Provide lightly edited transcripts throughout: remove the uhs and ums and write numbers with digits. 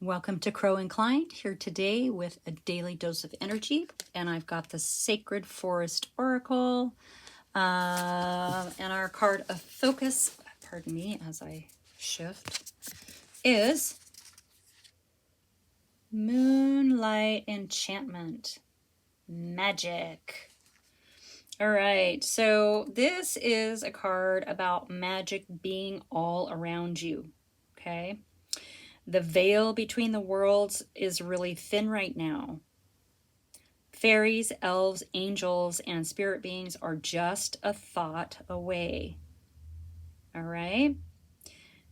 Welcome to Crow Inclined, here today with a daily dose of energy. And I've got the Sacred Forest Oracle and our card of focus, pardon me as I shift, is Moonlight Enchantment. Magic. All right, so this is a card about magic being all around you, okay? The veil between the worlds is really thin right now. Fairies, elves, angels, and spirit beings are just a thought away. All right?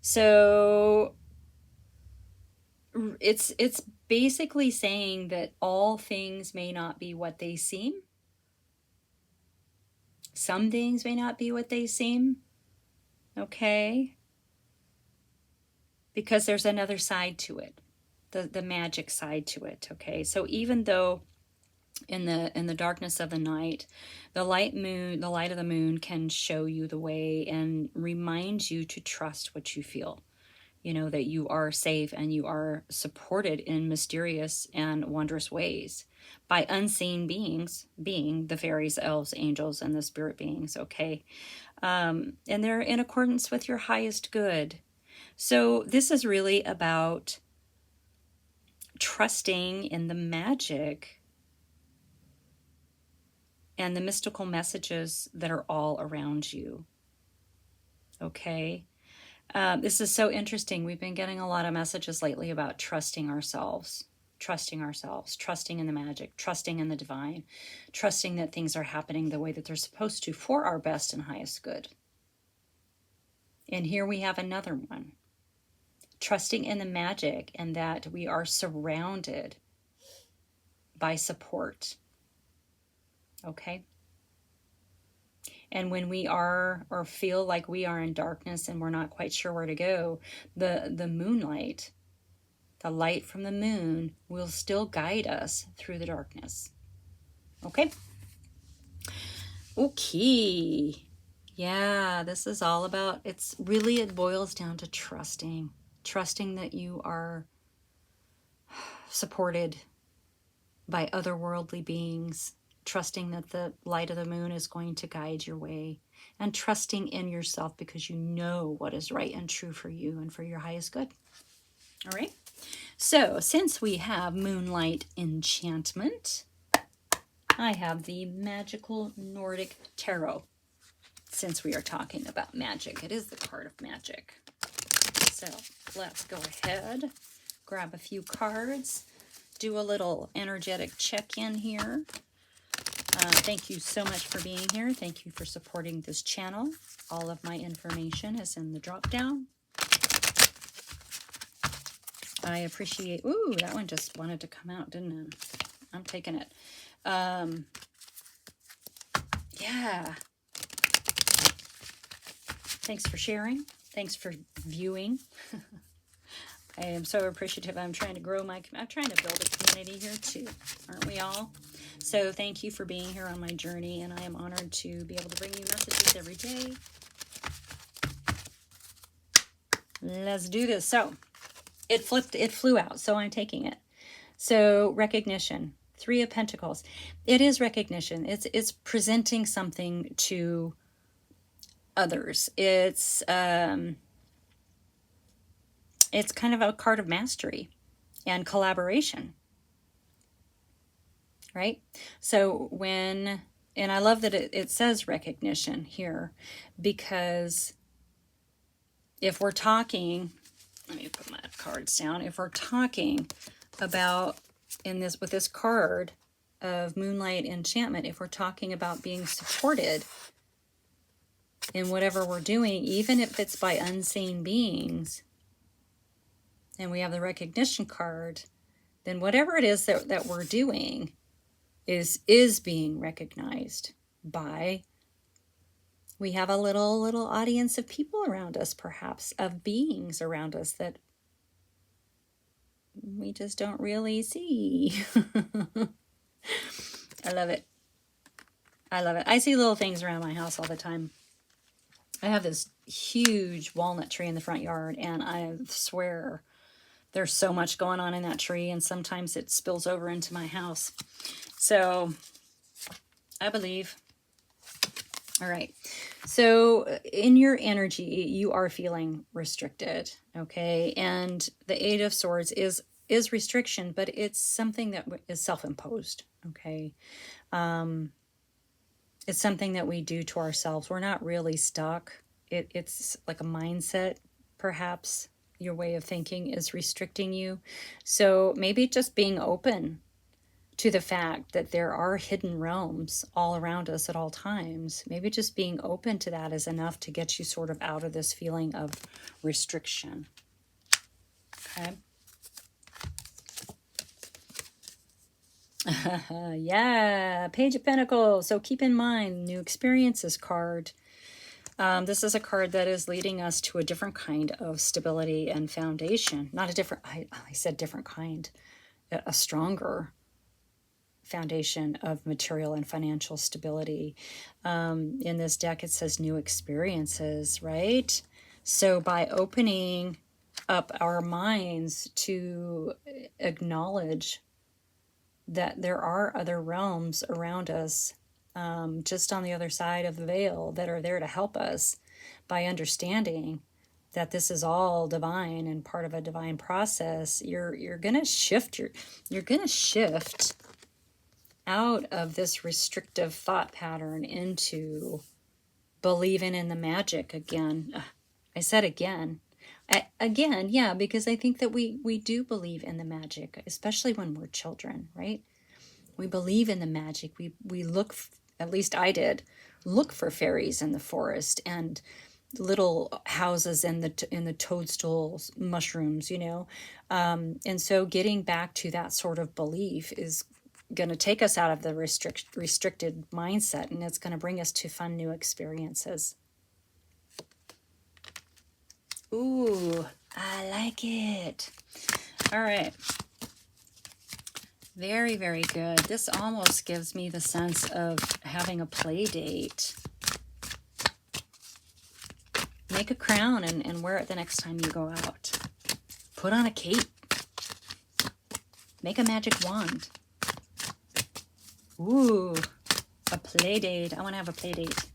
So it's basically saying that all things may not be what they seem. Some things may not be what they seem. Okay? Because there's another side to it. The magic side to it, okay? So even though in the darkness of the night, the light of the moon can show you the way and remind you to trust what you feel. You know, that you are safe and you are supported in mysterious and wondrous ways by unseen beings, being the fairies, elves, angels, and the spirit beings, okay? And they're in accordance with your highest good. So this is really about trusting in the magic and the mystical messages that are all around you. Okay? This is so interesting. We've been getting a lot of messages lately about trusting ourselves, trusting in the magic, trusting in the divine, trusting that things are happening the way that they're supposed to for our best and highest good. And here we have another one. Trusting in the magic and that we are surrounded by support. Okay? And when we are or feel like we are in darkness and we're not quite sure where to go, the moonlight, the light from the moon will still guide us through the darkness. Okay? Okay. Yeah, this is all about, it boils down to trusting that you are supported by otherworldly beings, trusting that the light of the moon is going to guide your way, and trusting in yourself because you know what is right and true for you and for your highest good. All right. So since we have Moonlight Enchantment, I have the Magical Nordic Tarot. Since we are talking about magic, it is the card of magic. So let's go ahead, grab a few cards, do a little energetic check-in here. Thank you so much for being here. Thank you for supporting this channel. All of my information is in the drop down. I appreciate, ooh, that one just wanted to come out, didn't it? I'm taking it. Yeah. Thanks for sharing. Thanks for viewing. I am so appreciative. I'm trying to build a community here too. Aren't we all? So thank you for being here on my journey, and I am honored to be able to bring you messages every day. Let's do this. So it flew out, so I'm taking it. So recognition, 3 of Pentacles. It is recognition. It's presenting something to others. It's kind of a card of mastery and collaboration. Right? So and I love that it says recognition here, because if we're talking, let me put my cards down. If we're talking about with this card of Moonlight Enchantment, if we're talking about being supported in whatever we're doing, even if it's by unseen beings, and we have the recognition card, then whatever it is that we're doing is being recognized by, we have a little audience of people around us, perhaps, of beings around us that we just don't really see. I love it. I love it. I see little things around my house all the time. I have this huge walnut tree in the front yard, and I swear There's so much going on in that tree, and sometimes it spills over into my house. So I believe. All right. So in your energy, you are feeling restricted. Okay. And the Eight of Swords is restriction, but it's something that is self-imposed. Okay. It's something that we do to ourselves. We're not really stuck. It's like a mindset, perhaps. Your way of thinking is restricting you. So maybe just being open to the fact that there are hidden realms all around us at all times. Maybe just being open to that is enough to get you sort of out of this feeling of restriction. Okay. Yeah, Page of Pentacles. So keep in mind, new experiences card. This is a card that is leading us to a different kind of stability and foundation. Not a different, I said different kind, a stronger foundation of material and financial stability. In this deck, it says new experiences, right? So by opening up our minds to acknowledge that there are other realms around us, just on the other side of the veil, that are there to help us, by understanding that this is all divine and part of a divine process, you're gonna shift you're gonna shift out of this restrictive thought pattern into believing in the magic again. I said again. Again, yeah, because I think that we do believe in the magic, especially when we're children, right? We believe in the magic. We look, at least I did, look for fairies in the forest and little houses in the toadstools, mushrooms, you know. And so getting back to that sort of belief is going to take us out of the restricted mindset, and it's going to bring us to fun new experiences. Ooh, I like it. All right. Very, very good. This almost gives me the sense of having a play date. Make a crown and wear it the next time you go out. Put on a cape. Make a magic wand. Ooh, a play date. I want to have a play date.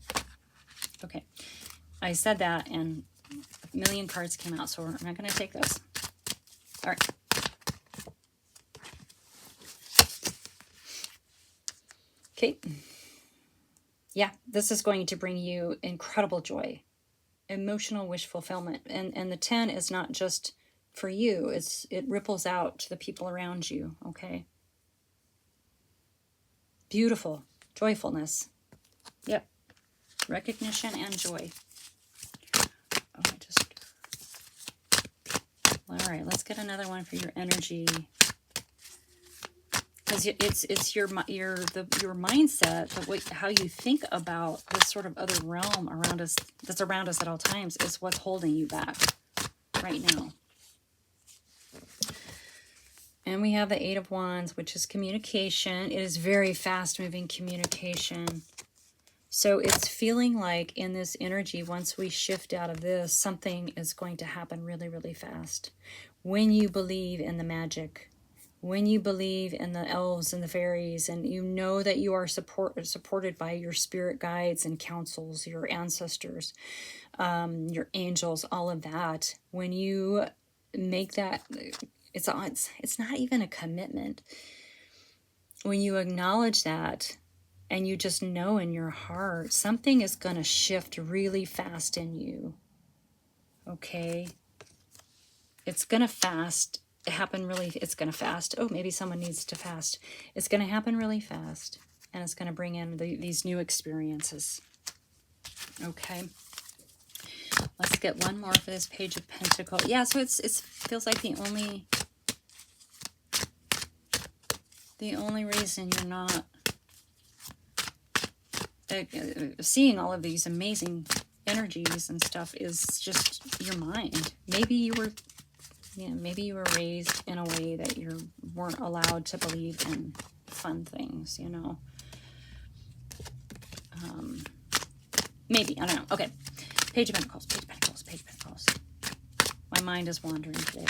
Okay. I said that and a million cards came out, so I'm not going to take those. All right. Okay. Yeah, this is going to bring you incredible joy, emotional wish fulfillment. And the 10 is not just for you. It ripples out to the people around you, okay? Beautiful. Joyfulness. Yep. Recognition and joy. All right, let's get another one for your energy. Because it's your mindset, but how you think about this sort of other realm around us, that's around us at all times, is what's holding you back right now. And we have the Eight of Wands, which is communication. It is very fast-moving communication. So it's feeling like in this energy, once we shift out of this, something is going to happen really, really fast. When you believe in the magic, when you believe in the elves and the fairies, and you know that you are supported by your spirit guides and councils, your ancestors, your angels, all of that, when you make that, it's not even a commitment. When you acknowledge that, and you just know in your heart, something is going to shift really fast in you. Okay? It's going to fast. It's going to fast. Oh, maybe someone needs to fast. It's going to happen really fast. And it's going to bring in these new experiences. Okay? Let's get one more for this Page of Pentacles. Yeah, so it feels like the only reason you're not seeing all of these amazing energies and stuff is just your mind. Maybe you were raised in a way that you weren't allowed to believe in fun things, you know. Maybe, I don't know. Okay, Page of Pentacles, Page of Pentacles, Page of Pentacles. My mind is wandering today.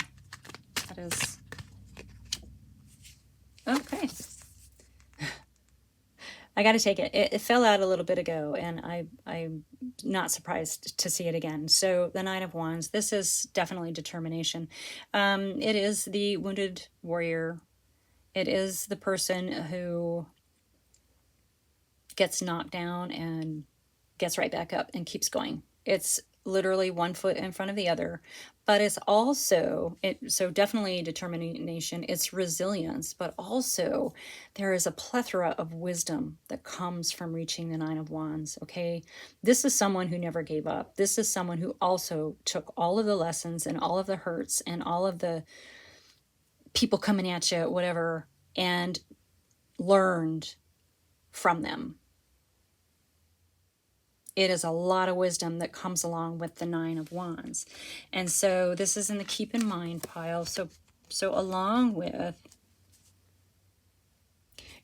That is okay. I got to take it. It fell out a little bit ago, and I'm not surprised to see it again. So the Nine of Wands, this is definitely determination. It is the wounded warrior. It is the person who gets knocked down and gets right back up and keeps going. It's literally one foot in front of the other, but it's also so definitely determination, it's resilience, but also there is a plethora of wisdom that comes from reaching the Nine of Wands. Okay, this is someone who never gave up. This is someone who also took all of the lessons and all of the hurts and all of the people coming at you, whatever, and learned from them. It is a lot of wisdom that comes along with the Nine of Wands. And so this is in the keep in mind pile. So along with,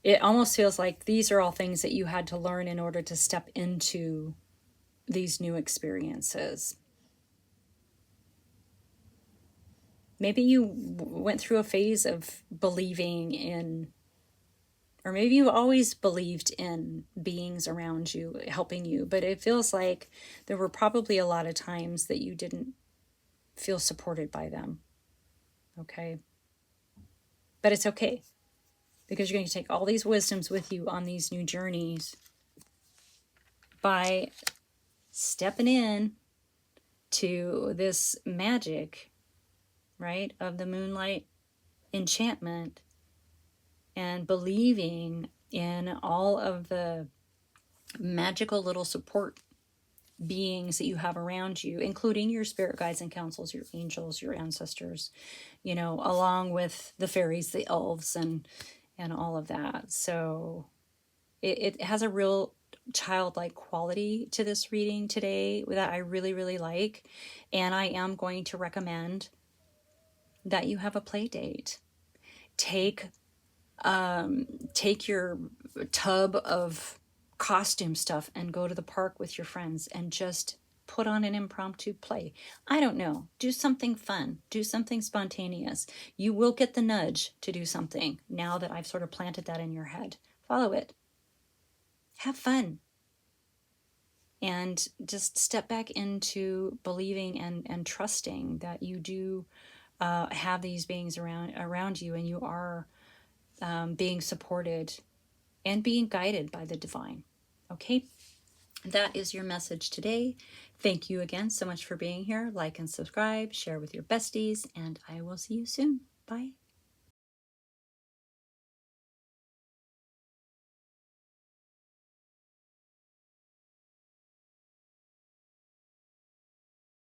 it almost feels like these are all things that you had to learn in order to step into these new experiences. Maybe you went through a phase of believing in, or maybe you always believed in beings around you helping you, but it feels like there were probably a lot of times that you didn't feel supported by them. Okay? But it's okay, because you're going to take all these wisdoms with you on these new journeys by stepping in to this magic, right, of the moonlight enchantment, and believing in all of the magical little support beings that you have around you, including your spirit guides and councils, your angels, your ancestors, you know, along with the fairies, the elves, and all of that. So it has a real childlike quality to this reading today that I really, really like. And I am going to recommend that you have a play date. Take your tub of costume stuff and go to the park with your friends and just put on an impromptu play. I don't know. Do something fun. Do something spontaneous. You will get the nudge to do something now that I've sort of planted that in your head. Follow it. Have fun. And just step back into believing and trusting that you do have these beings around you, and you are being supported and being guided by the divine. Okay, that is your message today. Thank you again so much for being here. Like and subscribe, share with your besties, and I will see you soon. Bye.